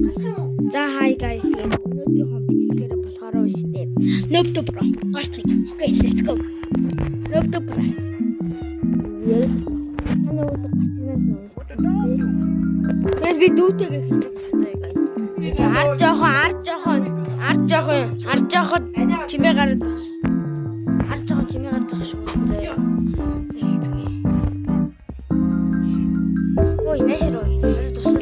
За hi guys, өнөөдрийнхөө бичлэгээр болохоор үстэй. Noob Pro. Гартник. Okay, let's go. Noob Pro. Танаа үсэг гарчнаас нөөс. Guys би дүүтэйгээ хэлж байгаа guys. Ар жоохон чимээ гараад байна. Ар жоохон чимээ гарч байгаа шүү. Ой, нэшроо. Тусал.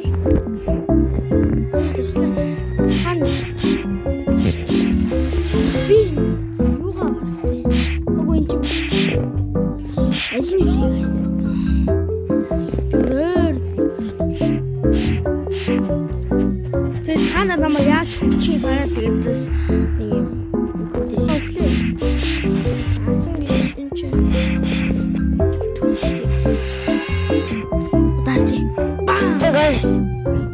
Хана. Би юугаа бартай. Агуу энэ чинь. Алин хийгээс. Тэгээд хана намайг яаж хүчий гараад тэгээд зас нэг юм. Окей. Асан гэж энэ чинь. За guys,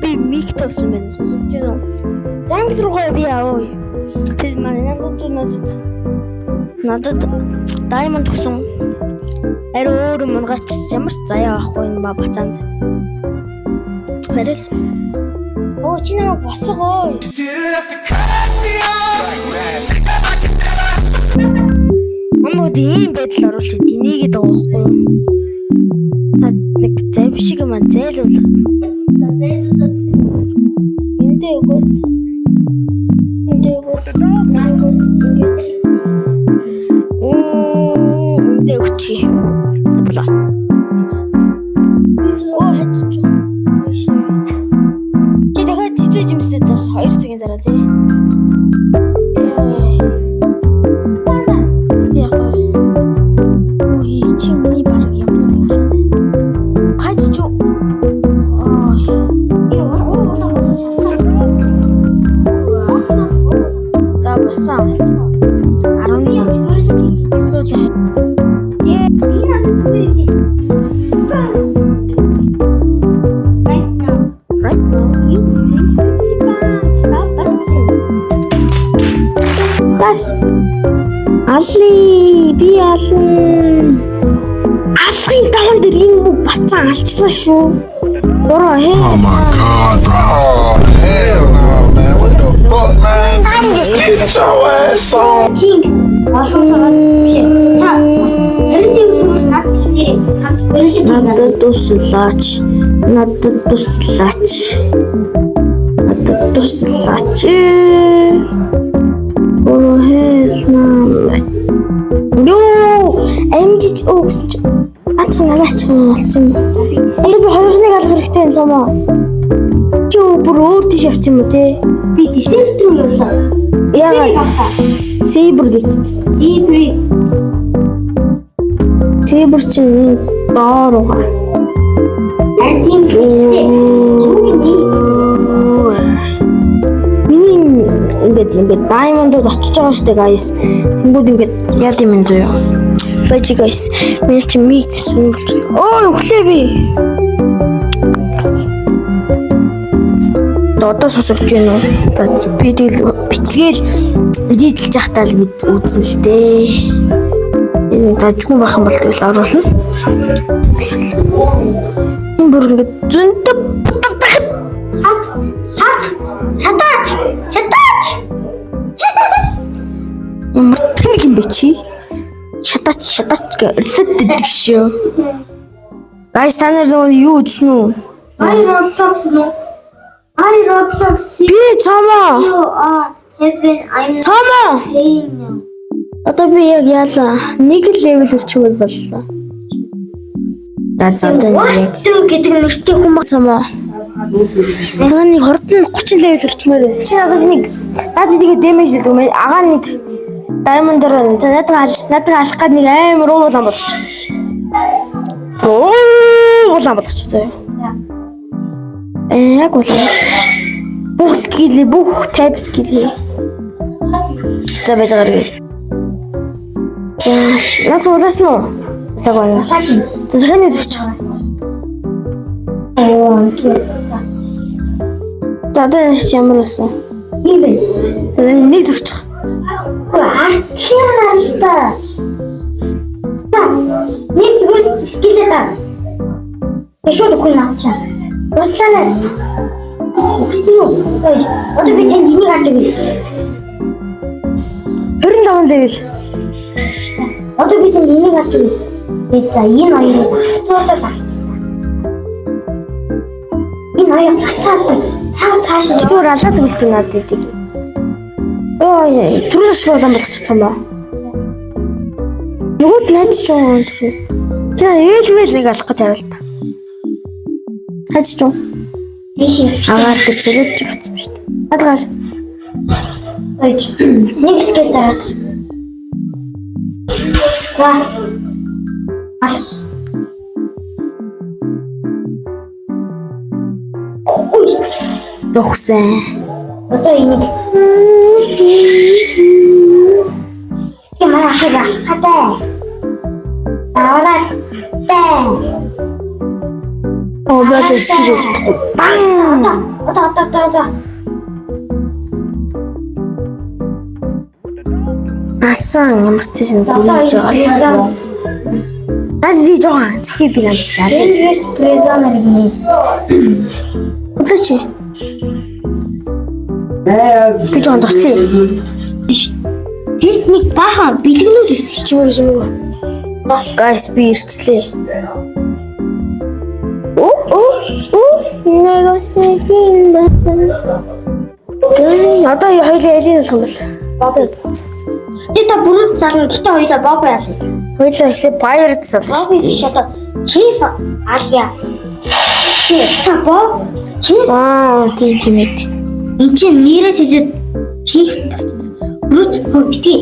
би мик тавьсан байна. Сонсож байна уу? Жангл руугаа би авъя. Тэр маань надад даймонд өгсөн. Ари өөр мунгач ямар ч заяа авахгүй энэ ба бацаанд. Харагс. Оо чи намайг босгоо. Намайг ийм байдал оруулчих динийгээд байгаа байхгүй юу? Нэг зав шиг юм зайлуул. Эндээ өгөөд. Эндээ өгчи. За болоо. Оо хатчих. Чи дахиад тэтэж юмстай 2 цагийн дараа тий. Яа хөөс. Ой чи миний баг ямар нэг халаад байна. Хачч. Ой. За басан. 11 you can take 50 pounds Бас Али би алан Африкийн даван дээр энэ мөг бацаа алчлаа шүү. Бороо хээ. Oh my god, bro. Oh, hell no, man. What the fuck, man? I'm just getting your ass on. King. Надад туслаач. Бороо хээ наа. Йоо, амжиж өгсч. Ацнагаач болсон. Энэ би 2-1 алах хэрэгтэй юм цомоо. Чи бүр өөр тийш явчих юм уу те? Би десерт руу явлаа. Яагаад? Сейбр гэж. Сейбр чинь доор угаа. Харин тийм л гэхдээ юу гинэ? Миний ингээд даймондод очиж байгаа штэ guys. Тэнгүүд ингээд яд юм зөө. Бачи guys. Миний чи мик сүнэлж. Оо өглөө би. Одоо сонсогч байна уу? Би тэгэл бичлэгээл эдэлж явахтаа л бид үзэн л дээ. Энэ дажгүй байх юм бол тэгэл оруулна. Энэ бүр ингээд зөнтөв Шатаач. Ямар тэнэг юм бэ чи? Шатаач гэрлээд ддэг шүү. Guys та нар юу үзсэн үү? Ари Roblox. Би цамаа. You are heaven. I'm Цамаа. paying you. Одоо би яг яалаа. Нэг л левел өрчмөл боллоо. Дацаад яг Юу гэдэг нэртэй хүмүүс цамаа. Агаа нэг хурдан 30 левел өрчмөр. Чи надад тэгээ дэмэж гэдэг юм. Агаа нэг diamond дээр надад алах гээд нэг амар уулан болгоч. Уулан болгоч заяа. Яг уулан. Бүх type skill. За байж байгаа guys. За нас уулаас нь. Лагаа. За захины зөвч. За тэс ямар өсөн. юм бэ? Тэгээд нэг зөвч. Арчлаа. За нэг зүгээр скилээ та. Шууд өгөх юм ачаа. Бослаа. Өгсөн үү? Одоо би танд энийг харж өгье. 25 level. Одоо би танд энийг харж өгье. За энэ хоёрыг хацуудаа багчаа. Энэ хоёр хацаад цааш Зүгээр алаад үлдэн надад идэг. Ой, түрүү шиг улаан болгочихсон ба. Нөгөөд найз ч юм түрүү. Чи ээлвэл нэг алах гэж хараа л та. Хайж ч юм. тийш. Агаар дээр солиод чигсэн шүү дээ. Адгаал. Ойч. Нэг скел дараад. За. Тохсан. Одоо энийг ямар ахаж хатаа. Аваад таа. Оо бод скилэж бан. Одоо. Асан ямар тийш нэг бүрийж байгаа. Ази жоо захи би ганц чаалаа. Dangerous prisoner гэнэ. Одоо чи. Би жоо туслая. Тэнд нэг баахан бэлгэнүүд өсч Чимээ гэж юм уу? Guys би ирчлээ. Нэг одоо хоёлаа элийн болох юм бол. Одоо үтсэн. Тэ та бүрд зална гэтээ хоёулаа боб яасан. Хоёлаа ихлэ баярд Боб салсан шүү биш дээ. одоо чиф алия. Чи та боб чиф Тийм ээ. энэ чинь нэрээс хэлээд чиф бүрд бити.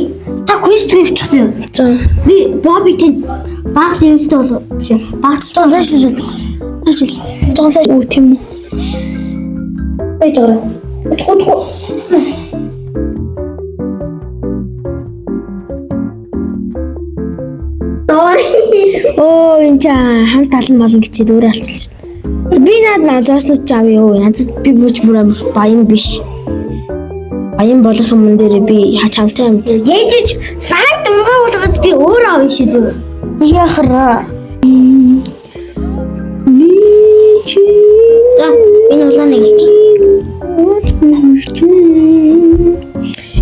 Та квест хийчих юм. За. Би боби тэнд баг левелтэй бол биш. Баг Жон цаашил. Жон цааш үү тийм үү? бай дөрөв. Утгуу. Оо энэ ч хамт талан малан гэчихэд өөр алчилж шин. Би наад зооснууд ч авъя өө. Надад би бууж бүр амар баян биш. Баян болох юм дээр би хамтаа юмд. Яйдэж сайд унгаа болоос би өөрөө авъя шүү дээ. Яхара. За энэ улааныг хэлчих.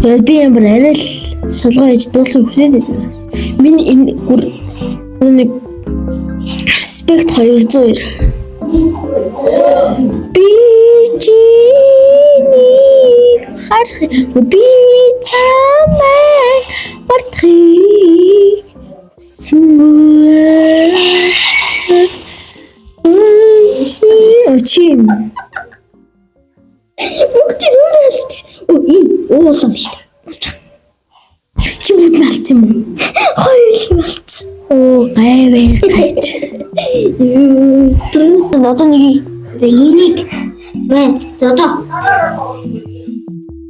Яа би ямар арай л солгоо хийж дуулахыг хүсээд байна. Миний энэ нэг респект 202. Би чиний харах би чамайг мартахыг сүнгүй. Очим. Бүгд нүрэлт. Уулам шүү дээ. Чи бүгд алдсан юм уу? Хоёулаа алдсан. Оо гайвэ гайч. Одоо нэг Энийг мэн одоо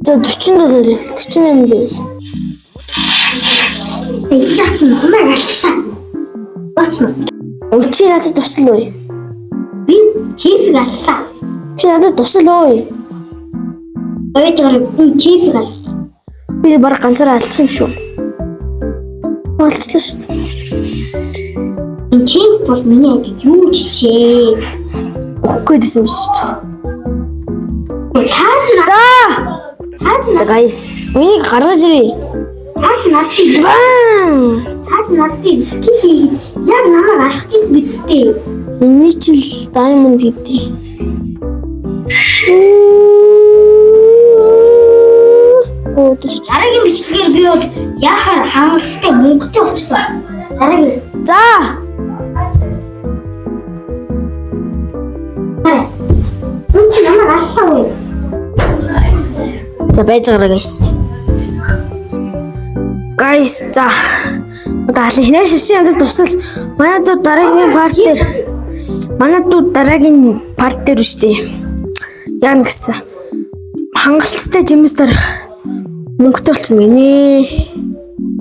за 47 level 48 level. яах юм хамаа галсан. Бацна. Чи надад туслаа уу? Би чиф галсан. Чи надад туслаа уу? Ойдор би чиф галсан. Би баг ганцаараа алчих юм шүү. Алчлаа шүү. Энэ чиф бол миний ажил юу ч шээ. Өгөхгүй дэсэн биш шүү. Таазна. За Таазна. guys, үнийг гаргаж ирээ. Таазна надад Бан! надад скил яг намайг алхаж ирсэн бидтэй. Эний чил diamond гэдэг. Оо дэс. Дараагийн бичлэгээр би бол яхаар хангалттай мөнгөтэй болчихлоо. Дараагийн. За. Үн чи намайг аллаа уу? За байж байгаа guys. Guys, за. Одоо хинаш ширсэн янзад тусал манай дуу дараагийн парт дээр үү штэ. Яа гэсэн хангалттай жимс дарах мөнгөтэй болчихно гинэ.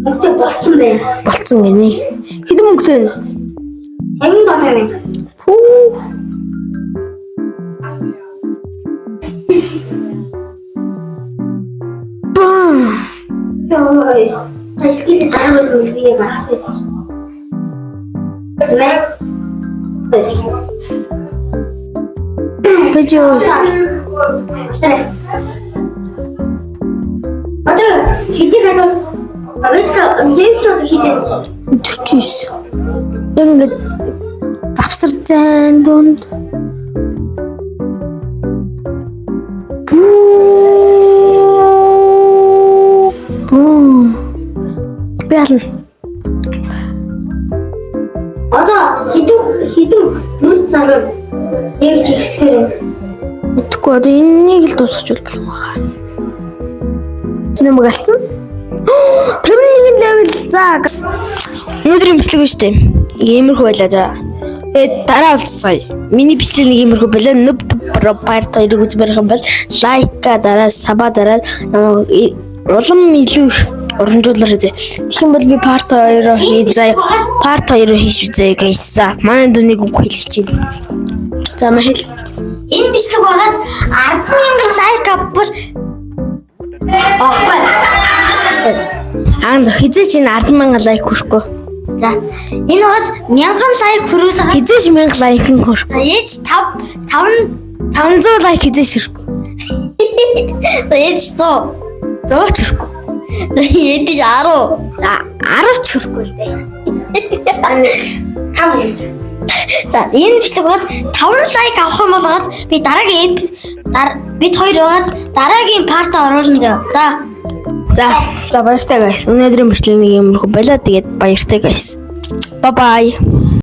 Мөнгөтэй болцсон байна. Болцсон гинэ. Хэдэн мөнгөтэй вэ? 50 доллар байна. Пүү. Ой. Скил дараагаас би яг асуусан. Бэжөө. Одоо хэдийг алуу авьяастай левч одоо хийдэг. 49. Ингээд завсар зайн дунд Бэлэн. Одоо хэдэн бүрд залуу левч ихсгэр. Тэгэхгүй одоо энэнийг л дуусгах болох байхаа. Чи намайг алдсан? 51 level за. Өнөөдрийн бичлэг шүү дээ. Иймэрхүү байлаа за. Дараа уулзцгаая. Миний бичлэг нэг иймэрхүү байлаа. Нүб пропайр хоёрыг үзмээр юм бол лайка дараа саба дараа намайг улам илүү их урамжуулаар хийзээ. Тэгэх юм бол би part 2-оо хийзээ. Part 2-оо хийж үзье guys. Манай дүнийг үг хэлж чинь. За махил. Энэ бичлэг багаз 10,000 лайк авбал Аанд хизээч энэ 10,000 лайк хүрэхгүй. За энэ багаз 1000 лайк хүрүүлээ. Хизээч 1000 лайк хүрэхгүй. За ээж 500 лайк хизээч хүрэхгүй. За ээж 100. 100 ч хүрэхгүй. За ээж 10. За 10 ч хүрэхгүй л дээ. За энэ бичлэг багаз 5 лайк авах юм бол багаз би дараагийн бид хоёр багаз дараагийн парт оруулна зөө. За баяртай guys. Өнөөдрийн бичлэг нэг юм байлаа. Тэгээд баяртай guys. Bye bye.